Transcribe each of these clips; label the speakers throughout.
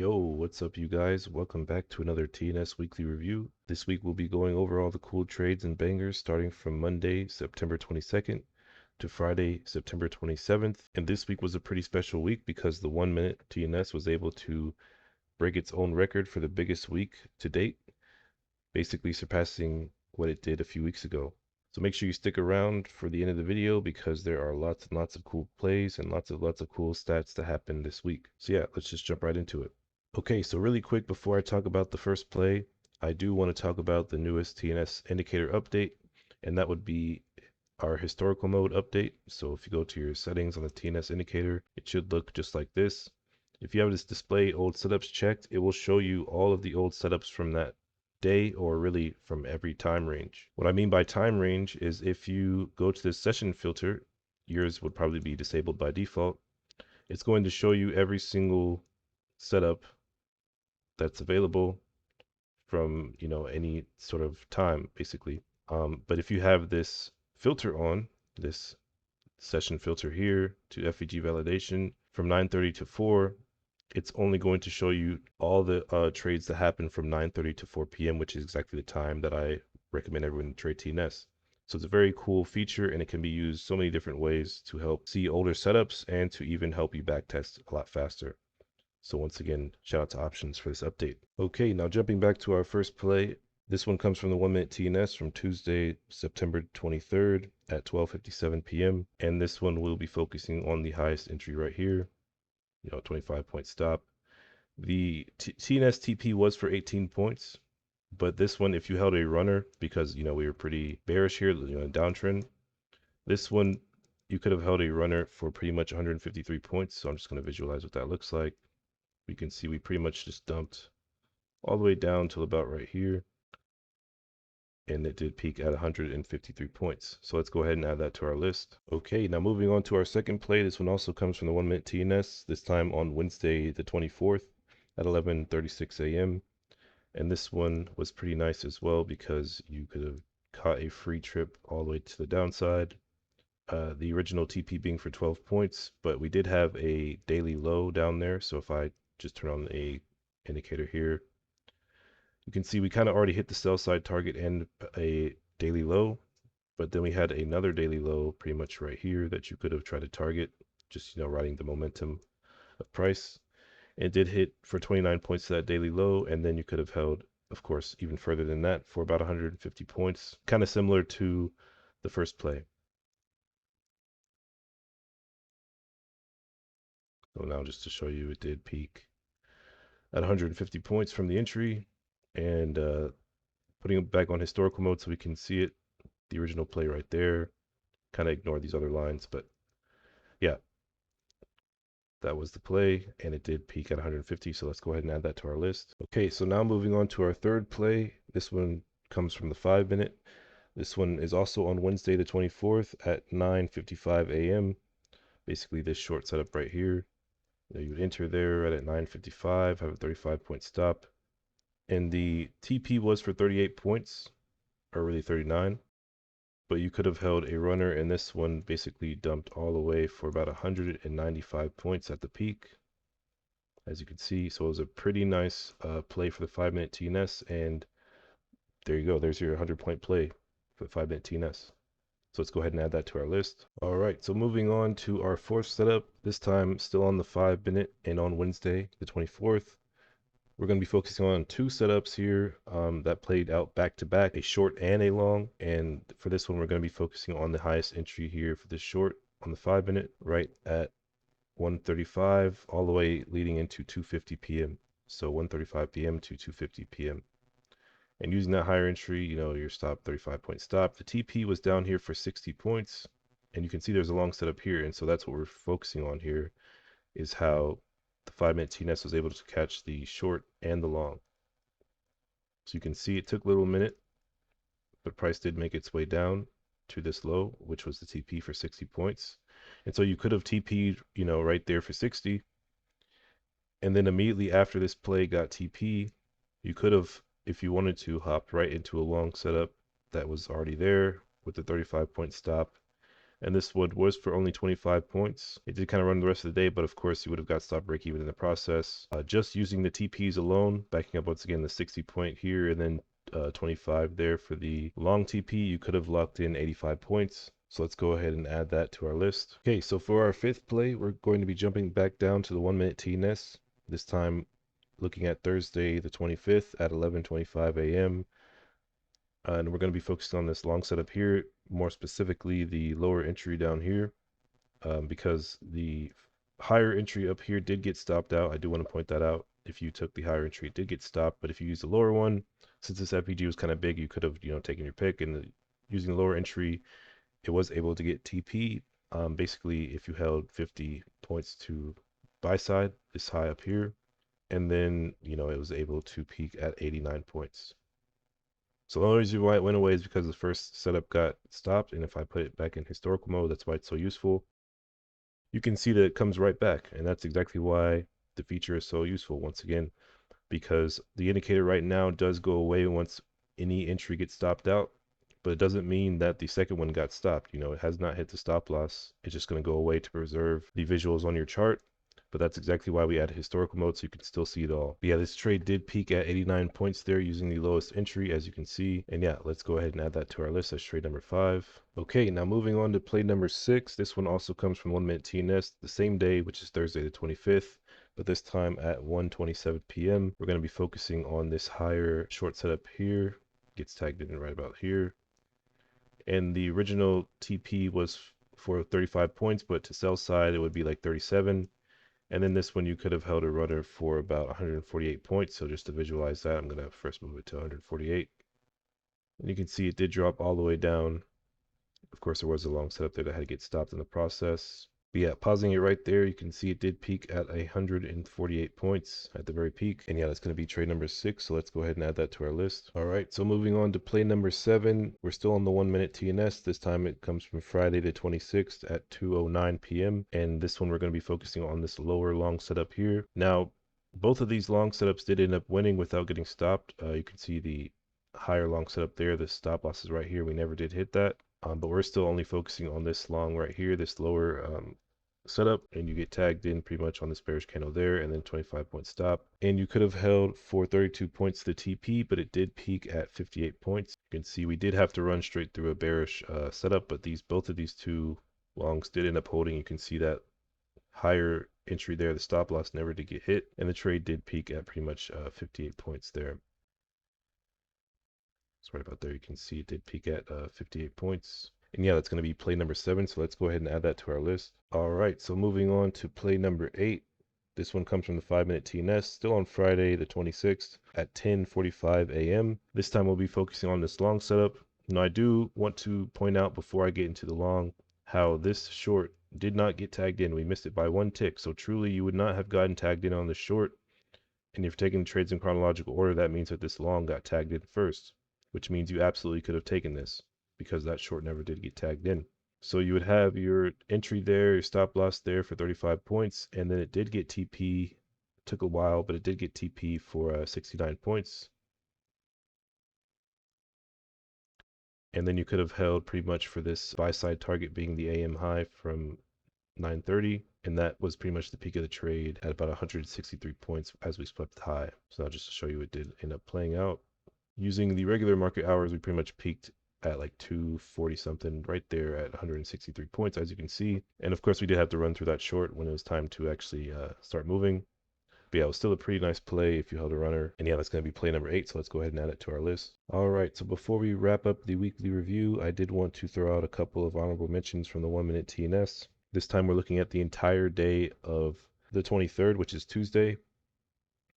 Speaker 1: Yo, what's up, you guys? Welcome back to another TnS Weekly Review. This week we'll be going over all the cool trades and bangers starting from Monday, September 22nd to Friday, September 27th. And this week was a pretty special week because the 1 minute TNS was able to break its own record for the biggest week to date, basically surpassing what it did a few weeks ago. So make sure you stick around for the end of the video because there are lots and lots of cool plays and lots of cool stats to happen this week. So yeah, let's just jump right into it. Okay, so really quick before I talk about the first play, I do want to talk about the newest TNS indicator update, and that would be our historical mode update. So if you go to your settings on the TNS indicator, it should look just like this. If you have this display old setups checked, it will show you all of the old setups from that day, or really from every time range. What I mean by time range is if you go to this session filter, yours would probably be disabled by default. It's going to show you every single setup that's available from, any sort of time, basically. But if you have this filter on, this session filter here to FEG validation from 9:30 to 4, it's only going to show you all the trades that happen from 9:30 to 4 p.m., which is exactly the time that I recommend everyone trade TNS. So it's a very cool feature, and it can be used so many different ways to help see older setups and to even help you backtest a lot faster. So once again, shout out to Options for this update. Okay, now jumping back to our first play. This one comes from the 1 minute TNS from Tuesday, September 23rd at 12:57 p.m. And this one will be focusing on the highest entry right here, 25-point stop. The TNS TP was for 18 points, but this one, if you held a runner, because, we were pretty bearish here, downtrend, this one, you could have held a runner for pretty much 153 points. So I'm just going to visualize what that looks like. We can see we pretty much just dumped all the way down till about right here. And it did peak at 153 points. So let's go ahead and add that to our list. Okay, now moving on to our second play. This one also comes from the 1 minute TNS, this time on Wednesday the 24th at 11:36 a.m. And this one was pretty nice as well because you could have caught a free trip all the way to the downside. The original TP being for 12 points, but we did have a daily low down there. So if I just turn on a indicator here, you can see we kind of already hit the sell side target and a daily low, but then we had another daily low pretty much right here that you could have tried to target, just, riding the momentum of price. And it did hit for 29 points to that daily low, and then you could have held, of course, even further than that for about 150 points, kind of similar to the first play. So now just to show you, it did peak at 150 points from the entry, and putting it back on historical mode so we can see it, the original play right there. Kind of ignore these other lines, but yeah, that was the play, and it did peak at 150, so let's go ahead and add that to our list. Okay, so now moving on to our third play. This one comes from the 5 minute. This one is also on Wednesday the 24th at 9:55 a.m. Basically this short setup right here. You would enter there right at 9:55, have a 35-point stop. And the TP was for 38 points, or really 39. But you could have held a runner, and this one basically dumped all the way for about 195 points at the peak, as you can see. So it was a pretty nice play for the 5 minute TNS, and there you go. There's your 100-point play for the 5 minute TNS. So let's go ahead and add that to our list. All right, so moving on to our fourth setup, this time still on the 5 minute and on Wednesday, the 24th. We're going to be focusing on two setups here that played out back to back, a short and a long. And for this one, we're going to be focusing on the highest entry here for this short on the 5 minute, right at 1:35, all the way leading into 2:50 p.m. So 1:35 p.m. to 2:50 p.m. And using that higher entry, your stop, 35-point stop. The TP was down here for 60 points. And you can see there's a long setup here. And so that's what we're focusing on here, is how the 5 minute TNS was able to catch the short and the long. So you can see it took a little minute, but price did make its way down to this low, which was the TP for 60 points. And so you could have TP'd, right there for 60. And then immediately after this play got TP, you could have, if you wanted to, hop right into a long setup that was already there with the 35-point stop. and this one was for only 25 points. It did kind of run the rest of the day, but of course you would have got stop break even in the process. Just using the TPs alone, backing up once again the 60 point here and then 25 there for the long TP, you could have locked in 85 points. So let's go ahead and add that to our list. Okay, so for our fifth play, we're going to be jumping back down to the 1 minute TnS, this time looking at Thursday the 25th at 11:25 a.m. And we're going to be focusing on this long setup here, more specifically the lower entry down here, because the higher entry up here did get stopped out. I do want to point that out. If you took the higher entry, it did get stopped, but if you use the lower one, since this FPG was kind of big, you could have, taken your pick, and using the lower entry, it was able to get TP. Basically, if you held 50 points to buy side, this high up here, and then, it was able to peak at 89 points. So the only reason why it went away is because the first setup got stopped, and if I put it back in historical mode, that's why it's so useful. You can see that it comes right back, and that's exactly why the feature is so useful once again, because the indicator right now does go away once any entry gets stopped out, but it doesn't mean that the second one got stopped. It has not hit the stop loss. It's just going to go away to preserve the visuals on your chart. But that's exactly why we added historical mode, so you can still see it all. But yeah, this trade did peak at 89 points there using the lowest entry, as you can see. And yeah, let's go ahead and add that to our list as trade number 5. Okay, now moving on to play number 6. This one also comes from 1 minute TnS the same day, which is Thursday the 25th. But this time at 1:27 p.m. We're going to be focusing on this higher short setup here. Gets tagged in right about here. And the original TP was for 35 points, but to sell side, it would be like 37. And then this one, you could have held a rudder for about 148 points. So just to visualize that, I'm going to first move it to 148. And you can see it did drop all the way down. Of course, there was a long setup there that had to get stopped in the process. But yeah, pausing it right there, you can see it did peak at 148 points at the very peak. And yeah, that's going to be trade number 6. So let's go ahead and add that to our list. All right, so moving on to play number 7. We're still on the 1 minute TnS. This time it comes from Friday the 26th at 2:09 p.m. And this one we're going to be focusing on this lower long setup here. Now, both of these long setups did end up winning without getting stopped. You can see the higher long setup there. The stop loss is right here. We never did hit that. But we're still only focusing on this long right here, this lower setup, and you get tagged in pretty much on this bearish candle there, and then 25 point stop. And you could have held for 32 points the TP, but it did peak at 58 points. You can see we did have to run straight through a bearish setup, but both of these two longs did end up holding. You can see that higher entry there, the stop loss never did get hit, and the trade did peak at pretty much 58 points there. So right about there, you can see it did peak at 58 points. And yeah, that's going to be play number 7. So let's go ahead and add that to our list. All right, so moving on to play number 8. This one comes from the 5 minute TnS, still on Friday the 26th at 10:45 a.m. This time we'll be focusing on this long setup. Now I do want to point out before I get into the long how this short did not get tagged in. We missed it by 1 tick. So truly you would not have gotten tagged in on the short. And if you're taking trades in chronological order, that means that this long got tagged in first, which means you absolutely could have taken this because that short never did get tagged in. So you would have your entry there, your stop loss there for 35 points, and then it did get TP. It took a while, but it did get TP for 69 points. And then you could have held pretty much for this buy side target being the AM high from 930, and that was pretty much the peak of the trade at about 163 points as we swept high. So now just to show you, it did end up playing out. Using the regular market hours, we pretty much peaked at like 240 something right there at 163 points, as you can see. And of course, we did have to run through that short when it was time to actually start moving. But yeah, it was still a pretty nice play if you held a runner. And yeah, that's going to be play number 8. So let's go ahead and add it to our list. All right. So before we wrap up the weekly review, I did want to throw out a couple of honorable mentions from the 1 minute TnS. This time we're looking at the entire day of the 23rd, which is Tuesday.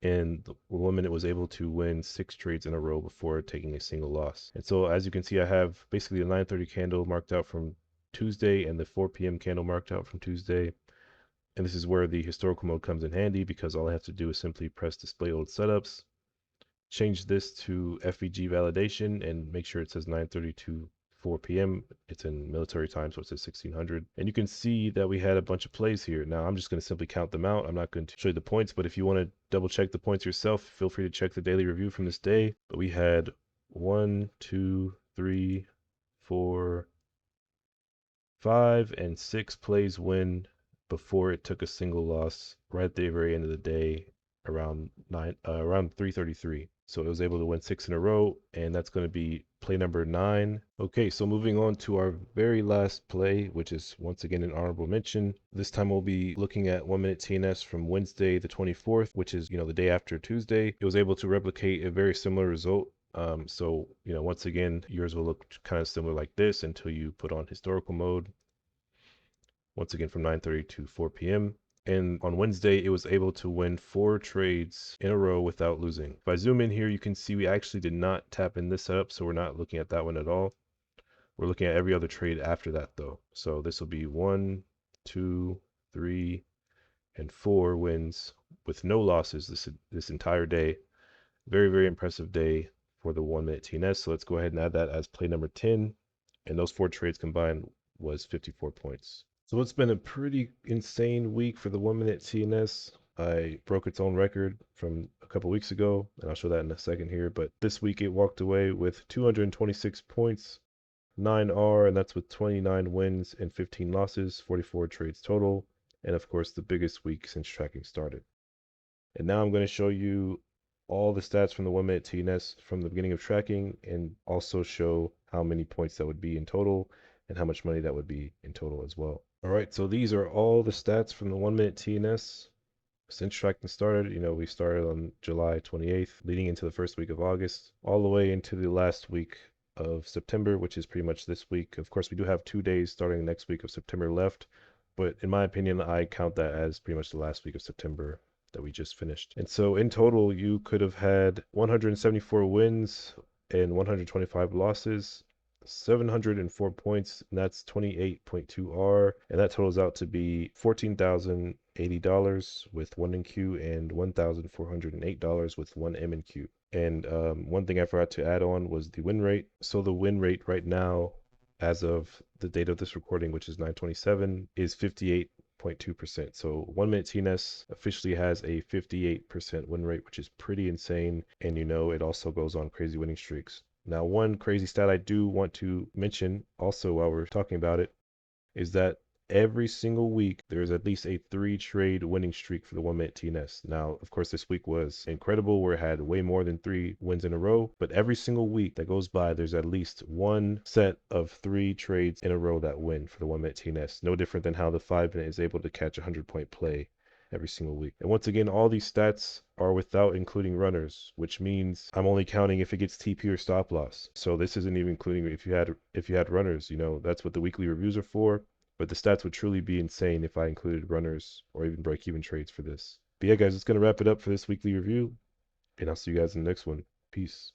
Speaker 1: And the 1 minute was able to win 6 trades in a row before taking a single loss. And so as you can see, I have basically the 9:30 candle marked out from Tuesday and the 4 p.m. candle marked out from Tuesday. And this is where the historical mode comes in handy because all I have to do is simply press display old setups, change this to FVG validation, and make sure it says 9:30 to 4 p.m. It's in military time, so it says 1600. And you can see that we had a bunch of plays here. Now I'm just going to simply count them out. I'm not going to show you the points, but if you want to double check the points yourself, feel free to check the daily review from this day. But we had 1, 2, 3, 4, 5 and 6 plays win before it took a single loss right at the very end of the day around around 3:33. So it was able to win 6 in a row, and that's going to be play number 9. Okay, so moving on to our very last play, which is once again an honorable mention. This time we'll be looking at 1 minute TNS from Wednesday the 24th, which is, the day after Tuesday. It was able to replicate a very similar result. So, once again, yours will look kind of similar like this until you put on historical mode. Once again, from 9:30 to 4 p.m. And on Wednesday, it was able to win 4 trades in a row without losing. If I zoom in here, you can see we actually did not tap in this setup, so we're not looking at that one at all. We're looking at every other trade after that, though. So this will be 1, 2, 3, and 4 wins with no losses this entire day. Very, very impressive day for the 1 minute TNS. So let's go ahead and add that as play number 10. And those 4 trades combined was 54 points. So it's been a pretty insane week for the 1 minute TNS. I broke its own record from a couple weeks ago, and I'll show that in a second here. But this week it walked away with 226 points, 9R, and that's with 29 wins and 15 losses, 44 trades total. And of course, the biggest week since tracking started. And now I'm going to show you all the stats from the 1 minute TNS from the beginning of tracking, and also show how many points that would be in total and how much money that would be in total as well. All right, so these are all the stats from the 1 minute TNS since tracking started. We started on July 28th, leading into the first week of August, all the way into the last week of September, which is pretty much this week. Of course, we do have 2 days starting next week of September left, but in my opinion, I count that as pretty much the last week of September that we just finished. And so in total, you could have had 174 wins and 125 losses, 704 points, and that's 28.2 R, and that totals out to be $14,080 with 1 NQ and $1,408 with 1 MNQ. And one thing I forgot to add on was the win rate. So the win rate right now, as of the date of this recording, which is 9/27, is 58.2%. So 1 minute TNS officially has a 58% win rate, which is pretty insane. And it also goes on crazy winning streaks. Now, one crazy stat I do want to mention also while we're talking about it is that every single week there's at least a 3 trade winning streak for the 1 minute TNS. Now, of course, this week was incredible where it had way more than 3 wins in a row, but every single week that goes by, there's at least one set of 3 trades in a row that win for the 1 minute TNS. No different than how the 5 minute is able to catch a 100-point play every single week. And once again, all these stats are without including runners, which means I'm only counting if it gets TP or stop loss. So this isn't even including if you had runners. That's what the weekly reviews are for. But the stats would truly be insane if I included runners or even break-even trades for this. But yeah, guys, it's going to wrap it up for this weekly review, and I'll see you guys in the next one. Peace.